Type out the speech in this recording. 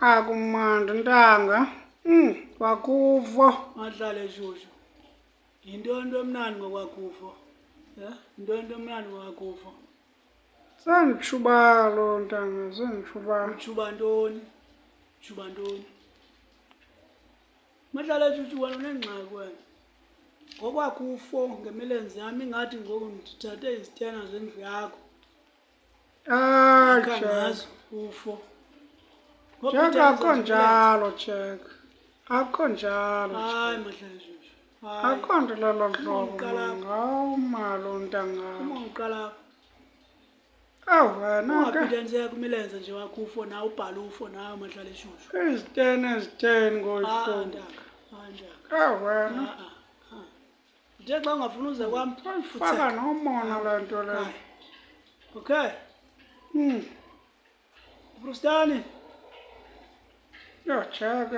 Akumandi ntanga. Wakufo. Mahlale shushu. Yintoni emnandi ngokwakufo? Yintoni emnandi ngokwakufo? Sengitshubalo ntanga, sengitshubalo. Utshuba ntoni? Utshuba ntoni? Mahlale shushu wena unengxaki wena. Ngokwakufo ngemilenze yami ingathi ngoku ndithathe izitena zendlu yakho. Kangazi ufo. Jack, akho njalo, Jack. Akho njalo. Hayi mahlale shushu. Akho nto lelo hlobo. Ngawumalo ntanga. Umongiqala. Wena ke. Ungaphidaniseka kumilenze nje wakufo na ubhala ufo nawe mahlale shushu. Izitena ezitheni ngoyihlobo. Ndaka. Wena. Uthe xa ungafuna uze kwam Faka nomona le nto leyo. Okay. Brustani. Yo, Jack.